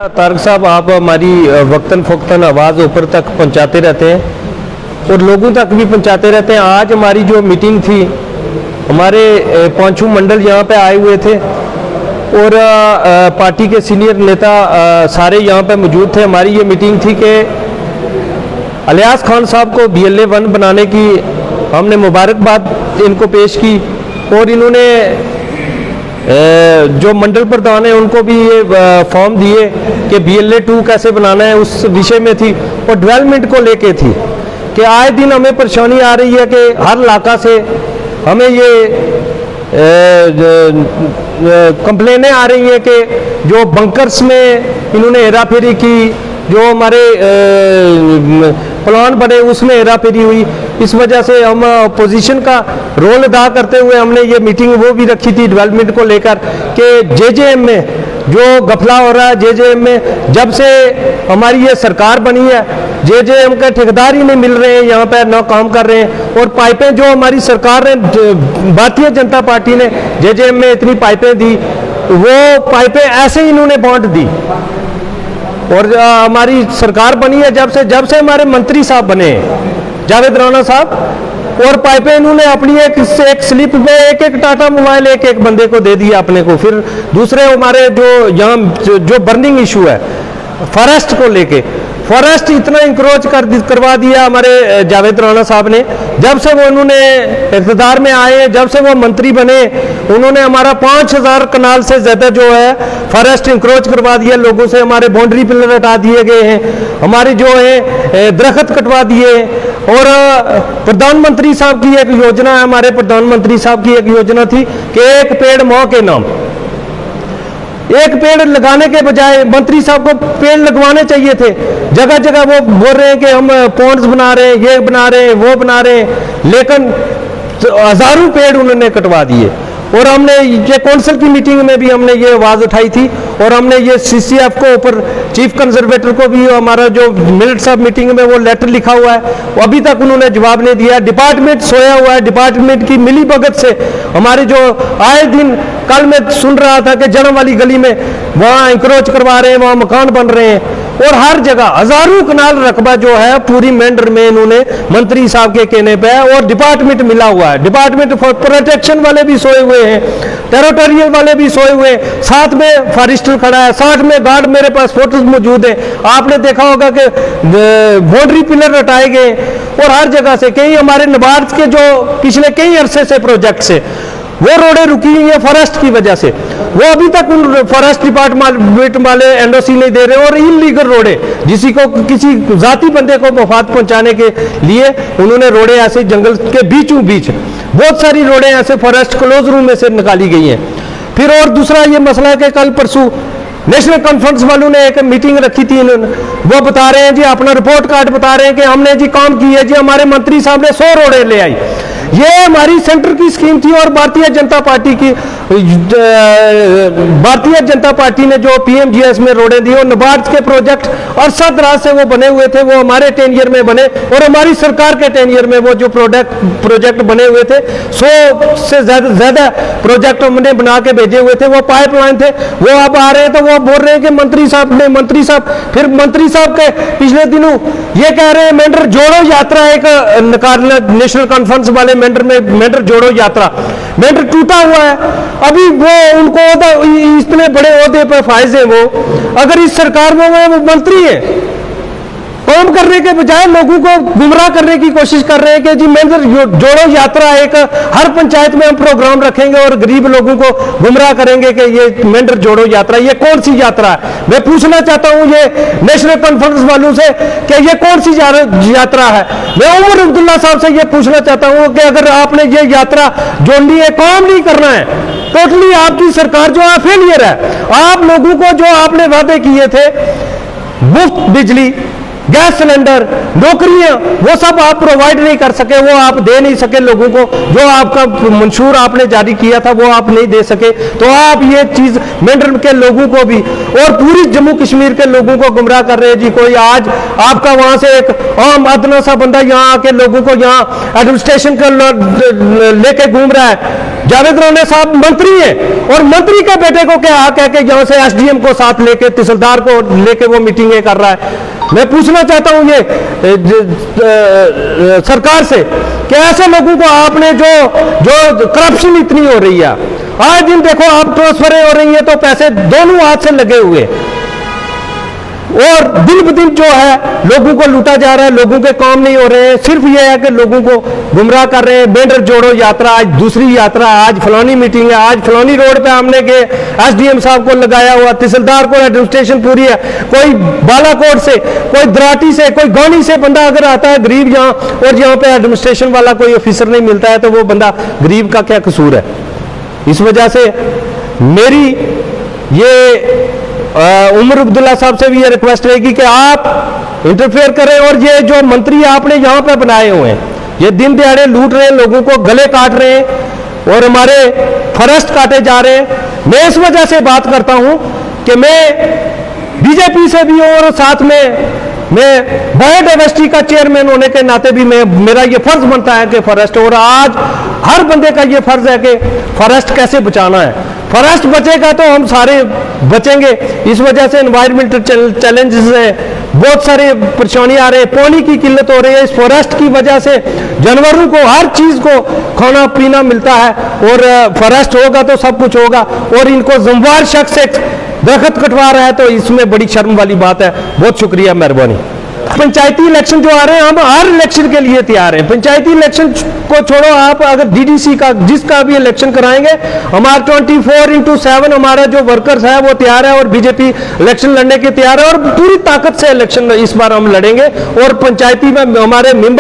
तारक साहब, आप हमारी वक्तन फ़ोक्तन आवाज़ ऊपर तक पहुंचाते रहते हैं और लोगों तक भी पहुंचाते रहते हैं। आज हमारी जो मीटिंग थी, हमारे पांचों मंडल यहाँ पे आए हुए थे और पार्टी के सीनियर नेता सारे यहाँ पे मौजूद थे। हमारी ये मीटिंग थी कि अलियास खान साहब को BLA 1 बनाने की हमने मुबारकबाद इनको पेश की और इन्होंने जो मंडल प्रधान है उनको भी ये फॉर्म दिए कि BLA 2 कैसे बनाना है, उस विषय में थी। और डेवलपमेंट को लेके थी कि आए दिन हमें परेशानी आ रही है कि हर इलाका से हमें ये कंप्लेनें आ रही हैं कि जो बंकर्स में इन्होंने हेरा फेरी की, जो हमारे प्लान बने उसमें हेरा फेरी हुई। इस वजह से हम अपोजिशन का रोल अदा करते हुए हमने ये मीटिंग वो भी रखी थी डेवलपमेंट को लेकर कि JJM में जो गफला हो रहा है, JJM में जब से हमारी ये सरकार बनी है JJM के ठेकेदार ही नहीं मिल रहे हैं, यहाँ पर ना काम कर रहे हैं। और पाइपें जो हमारी सरकार ने, भारतीय जनता पार्टी ने JJM में इतनी पाइपें दी, वो पाइपें ऐसे ही इन्होंने बांट दी। और हमारी सरकार बनी है जब से हमारे मंत्री साहब बने जावेद राणा साहब, और पाइपें इन्होंने अपनी एक स्लिप में एक टाटा मोबाइल एक बंदे को दे दिया अपने को। फिर दूसरे हमारे जो यहाँ जो बर्निंग इशू है फॉरेस्ट को लेके, फॉरेस्ट इतना इंक्रोच करवा दिया हमारे जावेद राणा साहब ने। जब से वो उन्होंने इक़्तिदार में आए, जब से वो मंत्री बने, उन्होंने हमारा 5000 कनाल से ज़्यादा जो है फॉरेस्ट इंक्रोच करवा दिया लोगों से। हमारे बाउंड्री पिलर हटा दिए गए हैं, हमारे जो है दरख्त कटवा दिए। और प्रधानमंत्री साहब की एक योजना है, हमारे प्रधानमंत्री साहब की एक योजना थी कि एक पेड़ माँ के नाम। एक पेड़ लगाने के बजाय मंत्री साहब को पेड़ लगवाने चाहिए थे। जगह जगह वो बोल रहे हैं कि हम पॉन्ड्स बना रहे हैं, ये बना रहे हैं, वो बना रहे हैं, लेकिन हजारों पेड़ उन्होंने कटवा दिए। और हमने ये कौंसिल की मीटिंग में भी हमने ये आवाज़ उठाई थी और हमने ये CCF को ऊपर चीफ कंजर्वेटर को भी, हमारा जो मिनट्स ऑफ मीटिंग में वो लेटर लिखा हुआ है, वो अभी तक उन्होंने जवाब नहीं दिया। डिपार्टमेंट सोया हुआ है, डिपार्टमेंट की मिली भगत से हमारे जो आए दिन, कल मैं सुन रहा था कि जन्म वाली गली में वहाँ इंक्रोच करवा रहे हैं, वहाँ मकान बन रहे हैं। और हर जगह हजारों कनाल रकबा जो है पूरी मेंढर में इन्होंने मंत्री साहब के कहने पे है और डिपार्टमेंट मिला हुआ है। डिपार्टमेंट फॉर प्रोटेक्शन वाले भी सोए हुए हैं, टेरिटोरियल वाले भी सोए हुए हैं, साथ में फॉरेस्टर खड़ा है, साथ में गार्ड, मेरे पास फोटोज मौजूद है। आपने देखा होगा कि बाउंड्री पिलर हटाए गए और हर जगह से कई हमारे नबार्ड के जो पिछले कई अरसे से प्रोजेक्ट से वो रोडें रुकी हुई हैं फॉरेस्ट की वजह से। वो अभी तक उन फॉरेस्ट डिपार्टमेंट वाले NOC नहीं दे रहे और इलीगल रोडें, जिसी को किसी जाति बंदे को मफाद पहुंचाने के लिए उन्होंने रोडें ऐसे जंगल के बीचों बीच बहुत सारी रोडें ऐसे फॉरेस्ट क्लोज रूम में से निकाली गई हैं। फिर और दूसरा ये मसला है कि कल परसों नेशनल कॉन्फ्रेंस वालों ने एक मीटिंग रखी थी, इन्होंने वो बता रहे हैं जी, अपना रिपोर्ट कार्ड बता रहे हैं कि हमने जी काम की है जी, हमारे मंत्री साहब ने 100 रोडें ले आई। ये हमारी सेंटर की स्कीम थी और भारतीय जनता पार्टी ने जो PMGS में रोडें दी और नबार्ड के प्रोजेक्ट और 7 से वो बने हुए थे, वो हमारे टेनियर में बने और हमारी सरकार के टेनियर में वो जो प्रोजेक्ट बने हुए थे, 100 से ज्यादा प्रोजेक्ट हमने बना के भेजे हुए थे। वो पाइपलाइन थे, वो अब आ रहे हैं तो वो बोल रहे हैं कि मंत्री साहब फिर मंत्री साहब के पिछले दिनों ये कह रहे हैं मेंढर जोड़ो यात्रा एक निकालना, नेशनल कॉन्फ्रेंस वाले मेंढर जोड़ो यात्रा। मेंढर टूटा हुआ है, अभी वो उनको इतने बड़े ओहदे पर फायज हैं, वो अगर इस सरकार में वो मंत्री है, काम करने के बजाय लोगों को गुमराह करने की कोशिश कर रहे हैं कि जी मेंढर जोड़ो यात्रा एक हर पंचायत में हम प्रोग्राम रखेंगे और गरीब लोगों को गुमराह करेंगे कि ये मेंढर जोड़ो यात्रा, ये कौन सी यात्रा है? मैं पूछना चाहता हूं ये नेशनल कॉन्फ्रेंस वालों से कि ये कौन सी यात्रा है। मैं उमर अब्दुल्ला साहब से ये पूछना चाहता हूं कि अगर आपने ये यात्रा जोड़नी है, काम नहीं करना है, टोटली आपकी सरकार जो है फेलियर है। आप लोगों को जो आपने वादे किए थे, मुफ्त बिजली, गैस सिलेंडर, नौकरियां, वो सब आप प्रोवाइड नहीं कर सके, वो आप दे नहीं सके लोगों को। जो आपका मंशूर आपने जारी किया था वो आप नहीं दे सके। तो आप ये चीज मेंढर के लोगों को भी और पूरी जम्मू कश्मीर के लोगों को गुमराह कर रहे हैं जी। कोई आज आपका वहां से एक आम अदना सा बंदा यहाँ आके लोगों को यहाँ एडमिनिस्ट्रेशन का लेके घूम रहा है, जावेद राणा साहब मंत्री हैं और मंत्री के बेटे को क्या कह के यहां से एसडीएम को साथ लेके तहसीलदार को लेके वो मीटिंगें कर रहा है। मैं पूछना चाहता हूं ये सरकार से कि ऐसे लोगों को आपने जो करप्शन इतनी हो रही है, आज दिन देखो आप ट्रांसफरें हो रही है तो पैसे दोनों हाथ से लगे हुए और दिन ब दिन जो है लोगों को लूटा जा रहा है, लोगों के काम नहीं हो रहे हैं। सिर्फ ये है कि लोगों को गुमराह कर रहे हैं। मेंढर जोड़ो यात्रा, आज दूसरी यात्रा, आज फलानी मीटिंग है, आज फलानी रोड पे हमने के एसडीएम साहब को लगाया हुआ, तहसीलदार को एडमिनिस्ट्रेशन पूरी है, कोई बालाकोट से, कोई दराटी से, कोई गौनी से बंदा अगर आता है गरीब यहाँ, और यहाँ पे एडमिनिस्ट्रेशन वाला कोई ऑफिसर नहीं मिलता है तो वो बंदा गरीब का क्या कसूर है। इस वजह से मेरी ये उमर अब्दुल्ला साहब से भी ये रिक्वेस्ट रहेगी कि आप इंटरफेयर करें और ये जो मंत्री आपने यहाँ पे बनाए हुए हैं, ये दिन दिहाड़े लूट रहे हैं, लोगों को गले काट रहे हैं और हमारे फॉरेस्ट काटे जा रहे हैं। मैं इस वजह से बात करता हूं कि मैं बीजेपी से भी हूं और साथ में मैं बायोडाइवर्सिटी का चेयरमैन होने के नाते भी मेरा ये फर्ज बनता है कि फॉरेस्ट, और आज हर बंदे का ये फर्ज है कि फॉरेस्ट कैसे बचाना है। फॉरेस्ट बचेगा तो हम सारे बचेंगे। इस वजह से एनवायरमेंटल चैलेंजेस है, बहुत सारे परेशानी आ रहे हैं, पानी की किल्लत हो रही है। इस फॉरेस्ट की वजह से जानवरों को हर चीज को खाना पीना मिलता है और फॉरेस्ट होगा तो सब कुछ होगा। और इनको जिम्मेदार शख्स से दरख्त कटवा रहा है तो इसमें बड़ी शर्म वाली बात है। बहुत शुक्रिया, मेहरबानी। पंचायती इलेक्शन जो आ रहे हैं, हम हर इलेक्शन के लिए तैयार हैं। पंचायती इलेक्शन को छोड़ो, आप अगर डीडीसी का जिसका भी इलेक्शन कराएंगे, हमारा 24/7 हमारा जो वर्कर्स है वो तैयार है और बीजेपी इलेक्शन लड़ने के तैयार है और पूरी ताकत से इलेक्शन इस बार हम लड़ेंगे। और पंचायती में हमारे मेंबर